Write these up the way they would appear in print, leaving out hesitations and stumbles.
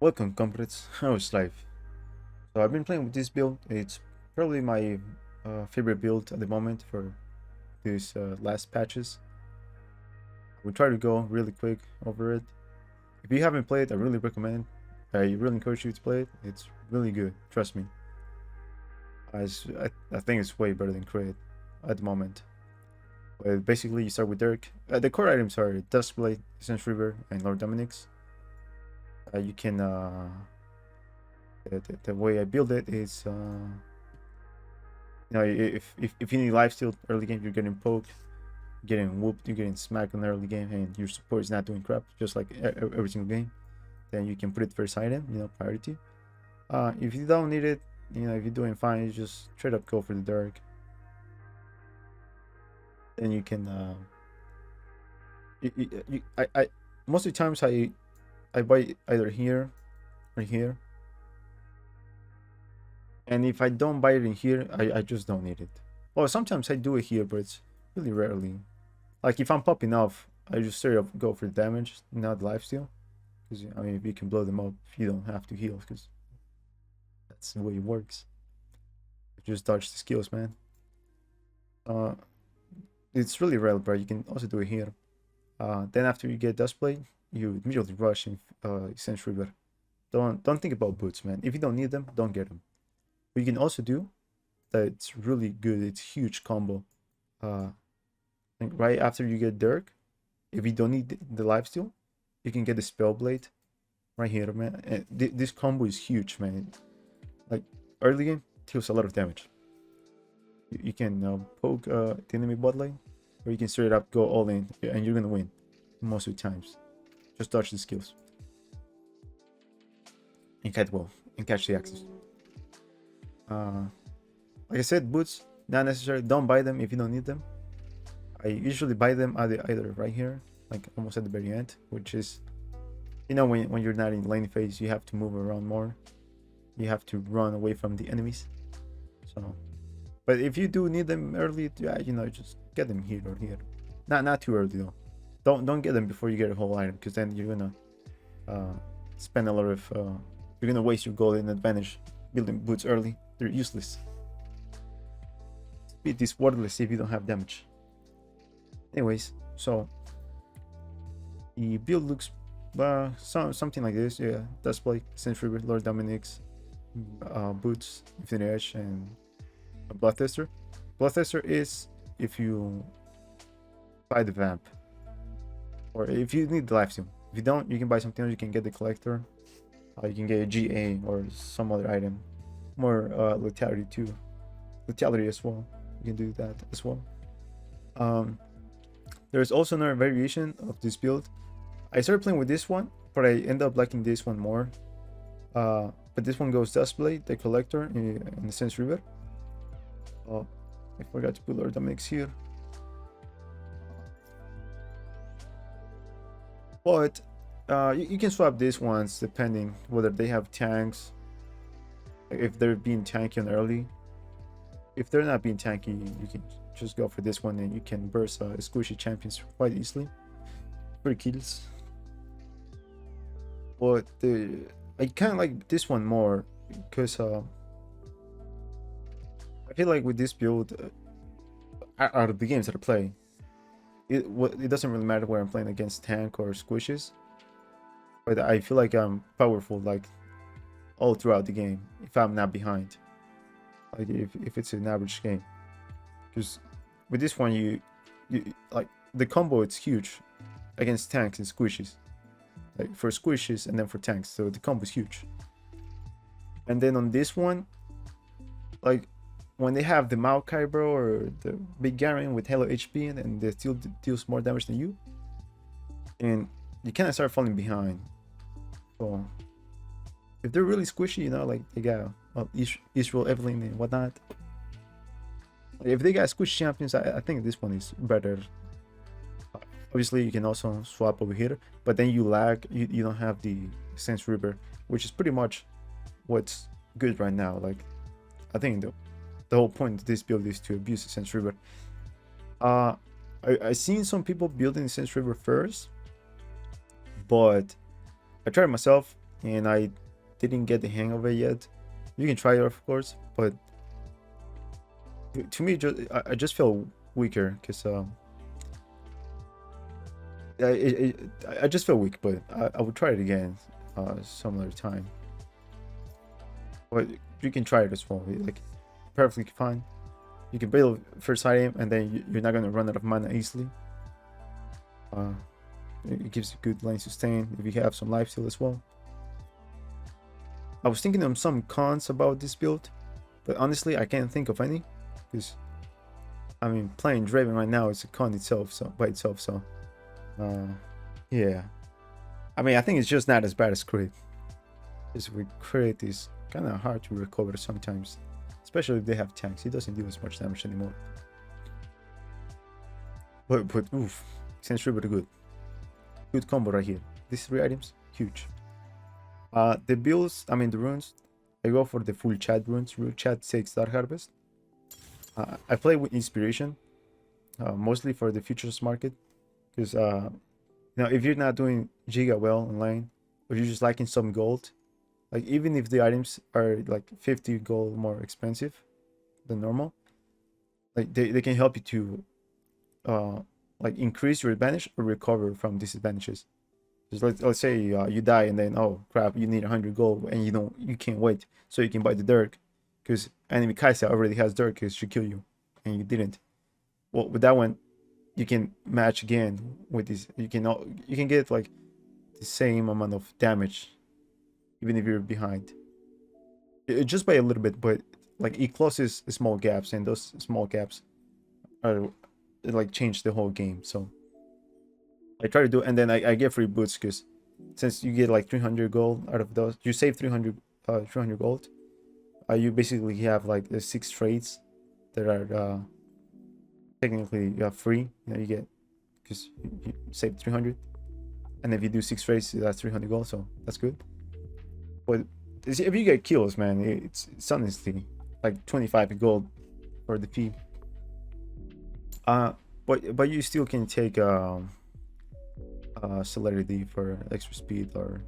Welcome, comrades. How is life? So I've been playing with this build. It's probably my favorite build at the moment for these last patches. We try to go really quick over it. If you haven't played, I really recommend. I really encourage you to play it. It's really good. Trust me. I think it's way better than Create at the moment. But basically, you start with Dirk. The core items are Duskblade, Sense River, and Lord Dominic's. You can the way I build it is if you need lifesteal early game, you're getting poked, getting whooped, you're getting smacked in the early game, and your support is not doing crap, just like every single game. Then you can put it first item, priority. If you don't need it, if you're doing fine, you just straight up go for the dark. Then you can I most of the times I buy either here or here. And if I don't buy it in here, I just don't need it. Well, sometimes I do it here, but it's really rarely. Like if I'm popping off, I just straight up go for damage, not lifesteal. Because I mean, if you can blow them up, you don't have to heal, because that's the way it works. You just dodge the skills, man. It's really rare, but you can also do it here. Then after you get Dustblade, you immediately rush in Sense River. Don't think about boots, man. If you don't need them, don't get them. What you can also do that's really good, it's huge combo. Like right after you get Dirk, if you don't need the lifesteal, you can get the Spellblade right here, man. And this combo is huge, man. Like early game, deals a lot of damage. You can poke the enemy bot lane, or you can straight up go all in, and you're gonna win most of the times. Just dodge the skills and catch the axes. Like I said, boots not necessary. Don't buy them if you don't need them. I usually buy them either right here, like almost at the very end, which is, when you're not in lane phase, you have to move around more. You have to run away from the enemies. So, but if you do need them early, just get them here or here. Not too early though. Don't get them before you get a whole item, because then you're gonna spend a lot of you're gonna waste your golden advantage building boots early. They're useless. Speed is worthless if you don't have damage. Anyways, so the build looks something like this. Yeah, Duskblade, Sense River, Lord Dominic's, boots, Infinity Edge, and a Bloodthirster. Bloodthirster is if you buy the vamp, or if you need the lifesteal. If you don't, you can buy something else. You can get the collector. You can get a GA or some other item. More lethality too. Lethality as well. You can do that as well. There's also another variation of this build. I started playing with this one, but I end up liking this one more. But this one goes Duskblade, the collector, in the Sense River. I forgot to put Lord Dominic's here. But you can swap these ones depending whether they have tanks, if they're being tanky on early. If they're not being tanky, you can just go for this one, and you can burst squishy champions quite easily. 3 kills. But I kind of like this one more, because I feel like with this build, out of the games that I play, it doesn't really matter where I'm playing against tank or squishes, but I feel like I'm powerful like all throughout the game if I'm not behind, like if it's an average game. Because with this one, you like the combo, it's huge against tanks and squishes, like for squishes and then for tanks, so the combo is huge. And then on this one, like when they have the Maokai, bro, or the big Garen with Halo HP, and they still deals more damage than you, and you kind of start falling behind. So if they're really squishy, like they got Israel, Evelyn, and whatnot, if they got squishy champions, I think this one is better. Obviously, you can also swap over here, but then you lag. You don't have the Sense River, which is pretty much what's good right now. Like, I think the whole point of this build is to abuse the Sense River. I seen some people building the Sense River first, but I tried it myself. and I didn't get the hang of it yet. You can try it, of course, but to me, I just feel weaker because I just feel weak. But I would try it again some other time. But you can try it as well. Like perfectly fine. You can build first item, and then you're not gonna run out of mana easily. It gives you good lane sustain if you have some lifesteal as well. I was thinking of some cons about this build, but honestly, I can't think of any, because I mean, playing Draven right now is a con itself, so by itself. So, yeah. I mean, I think it's just not as bad as crit. Because with crit is kind of hard to recover sometimes, especially if they have tanks. It doesn't do as much damage anymore. But oof, seems really good. Good combo right here. These 3 items, huge. The builds, I mean the runes, I go for the full chat runes. Rune chat 6 Dark Harvest. I play with inspiration, mostly for the futures market, because if you're not doing Giga well online, or you're just lacking some gold, like even if the items are like 50 gold more expensive than normal, like they can help you to like increase your advantage or recover from disadvantages. Just let's say you die and then, oh crap, you need 100 gold and you can't wait, so you can buy the dirk because enemy Kaisa already has dirk because she killed you and you didn't. Well, with that one, you can match again with this. You can get like the same amount of damage even if you're behind. Just by a little bit, but like it closes small gaps, and those small gaps are like change the whole game. So I try to do, and then I get free boots because since you get like 300 gold out of those, you save 300 gold. You basically have like the 6 trades that are technically free. You get because you save 300, and if you do 6 trades, that's 300 gold. So that's good. But if you get kills, man, it's honestly like 25 gold for the P. But you still can take celerity for extra speed or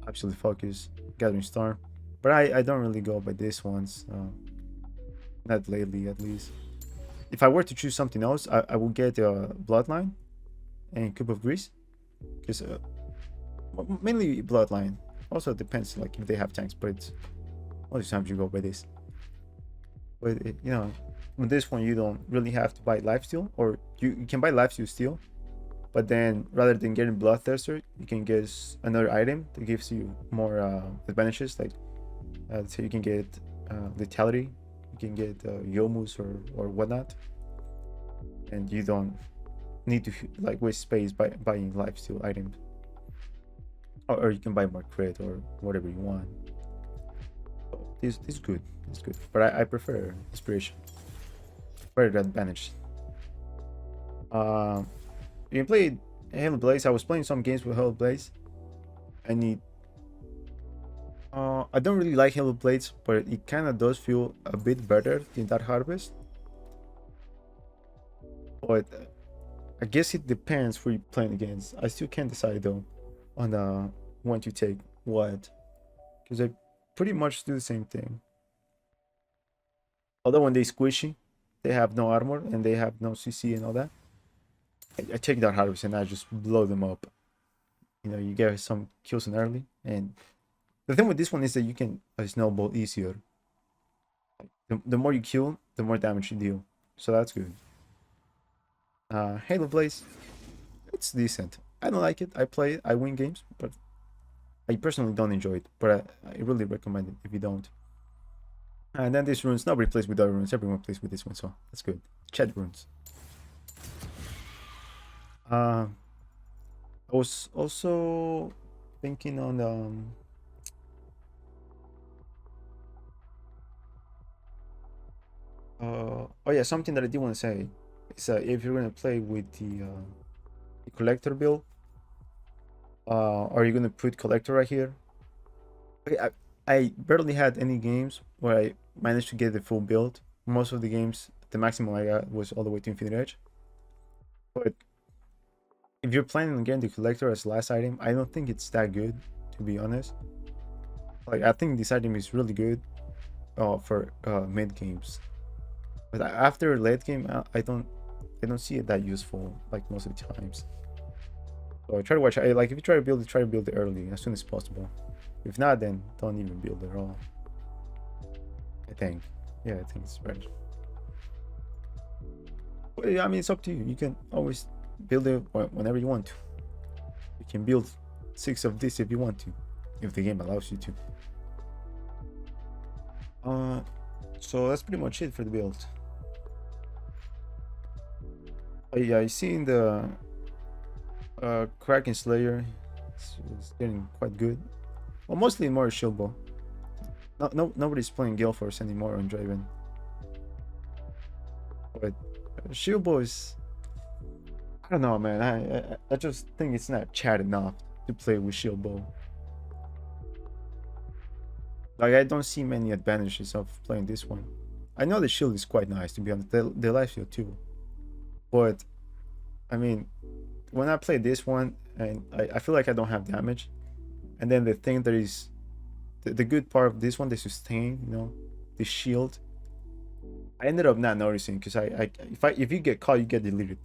absolute focus, gathering storm. But I don't really go by this ones, not lately at least. If I were to choose something else, I would get bloodline and Cup of Grease, because mainly bloodline. Also depends like if they have tanks, but most times you go by this. But with this one you don't really have to buy lifesteal, or you can buy lifesteal still, but then rather than getting bloodthirster, you can get another item that gives you more advantages. Like let's say you can get lethality, you can get yomus or whatnot, and you don't need to like waste space by buying lifesteal items. Or you can buy more crit or whatever you want. This is good. It's good. But I prefer inspiration. Better advantage. You can play Halo Blaze. I was playing some games with Halo Blaze. I don't really like Halo Blades, but it kind of does feel a bit better than that Harvest. But I guess it depends who you're playing against. I still can't decide though on when to take what, because I pretty much do the same thing. Although when they squishy, they have no armor and they have no CC and all that, I take that harvest and I just blow them up. You get some kills in early, and the thing with this one is that you can snowball easier. The more you kill, the more damage you deal, so that's good. Halo Blaze, it's decent. I don't like it. I play it, I win games, but I personally don't enjoy it. But I really recommend it if you don't. And then these runes, nobody plays with other runes. Everyone plays with this one, so that's good. Chat runes. I was also thinking on oh yeah, something that I did want to say is if you're gonna play with the collector build, are you gonna put collector right here? Okay, I barely had any games where I managed to get the full build. Most of the games, the maximum I got was all the way to Infinite Edge. But if you're planning on getting the collector as last item, I don't think it's that good to be honest. Like I think this item is really good for mid games, but after late game, I don't see it that useful like most of the times. So I try to watch. Like if you try to build it early as soon as possible. If not, then don't even build at all. I think. Yeah, I think it's better. But yeah, I mean, it's up to you. You can always build it whenever you want to. You can build 6 of this if you want to, if the game allows you to. So that's pretty much it for the build. I seen the Kraken Slayer. It's getting quite good. Well, mostly more shield bow. Nobody's playing Gale Force anymore on Draven. But shield bow is, I don't know, man. I just think it's not chat enough to play with shield bow. Like I don't see many advantages of playing this one. I know the shield is quite nice, to be honest. The life shield too. But I mean, when I play this one, and I feel like I don't have damage, and then the thing that is the good part of this one, the sustain, you know, the shield, I ended up not noticing because if you get caught, you get deleted,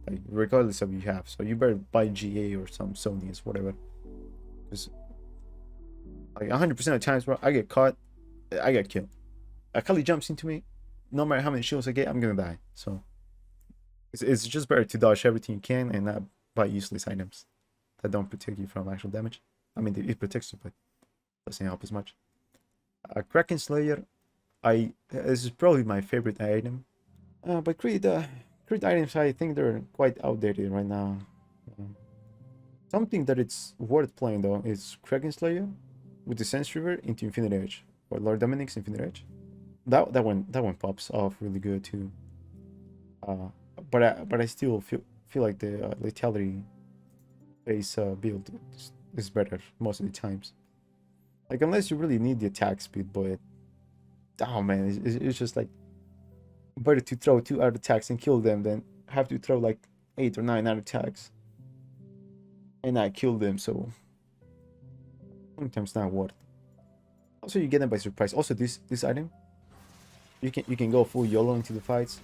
like regardless of you have. So you better buy GA or some Sony's, whatever. Because like 100% of the times, bro, I get caught, I get killed. Akali jumps into me, no matter how many shields I get, I'm gonna die. So it's just better to dodge everything you can and not buy useless items that don't protect you from actual damage. I mean, it protects you, but doesn't help as much. Kraken Slayer, this is probably my favorite item. But crit items, I think they're quite outdated right now. Something that it's worth playing though is Kraken Slayer with the Sense River into Infinite Edge, or Lord Dominic's Infinite Edge. That one pops off really good too. But I still feel like the lethality base build is better most of the times. Like unless you really need the attack speed, but oh man, it's just like better to throw 2 art attacks and kill them than have to throw like 8 or 9 art attacks and not kill them. So sometimes not worth. Also, you get them by surprise. Also, this item, you can go full YOLO into the fights.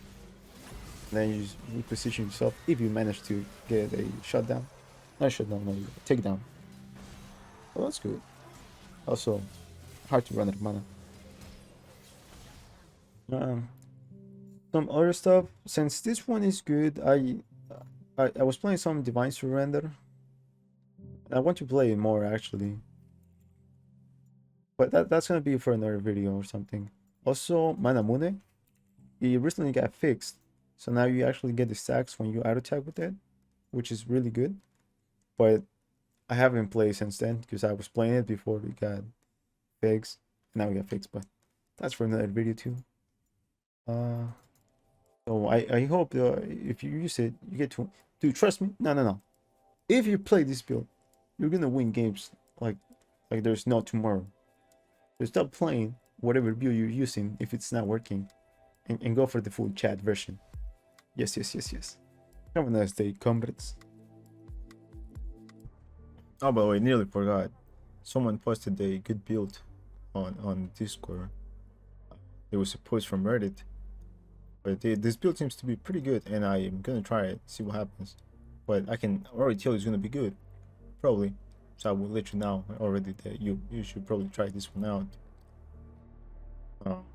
Then you just reposition yourself if you manage to get a shutdown. Not shutdown, no, takedown. Oh, that's good. Also, hard to run out of mana. Some other stuff. Since this one is good, I was playing some Divine Surrender. I want to play it more actually, but that's gonna be for another video or something. Also, Manamune, it recently got fixed. So now you actually get the stacks when you auto attack with it, which is really good. But I haven't played since then because I was playing it before we got fixed. Now we got fixed, but that's for another video too. So I hope if you use it, you get to. Dude, trust me. No. If you play this build, you're gonna win games like there's no tomorrow. So stop playing whatever build you're using if it's not working, and go for the full chat version. Yes. Have a nice day, comrades. Oh, by the way, nearly forgot. Someone posted a good build on Discord. It was a post from Reddit. But this build seems to be pretty good, and I am gonna try it, see what happens. But I can already tell it's gonna be good, probably. So I will let you know already that you should probably try this one out.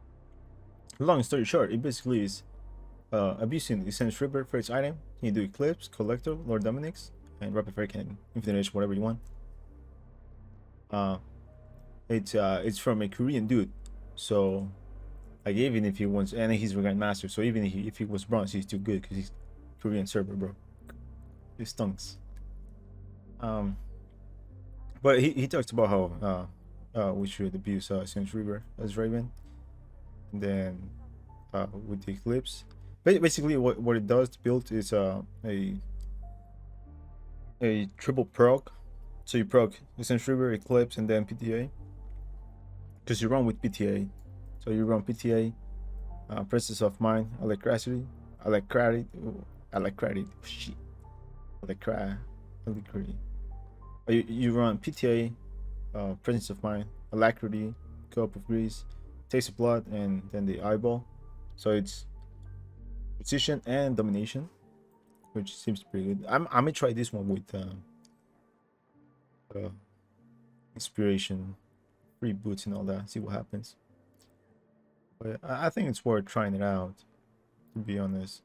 Long story short, it basically is abusing the Sense River for its item. You do Eclipse, Collector, Lord Dominic's, and Rapid Fire Cannon, Infinite Edge, whatever you want. It's from a Korean dude, so like even if he wants, and he's a Grandmaster, so even if he was bronze, he's too good because he's Korean server, bro. He stunks. But he talks about how we should abuse Sense River as Raven, and then with the Eclipse. Basically, what it does to build is a triple proc. So you proc Sense River, Eclipse, and then PTA. Because you run with PTA, so you run PTA, Princess of Mind, Alacrity, shit, Alacrity. You run PTA, presence of mind, alacrity, cup of grease, taste of blood, and then the eyeball. So it's precision and domination, which seems pretty good. I'm gonna try this one with uh, inspiration, free boots, and all that. See what happens. But I think it's worth trying it out. To be honest,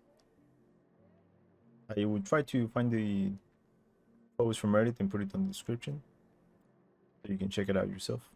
I would try to find the post from Reddit and put it on the description so you can check it out yourself.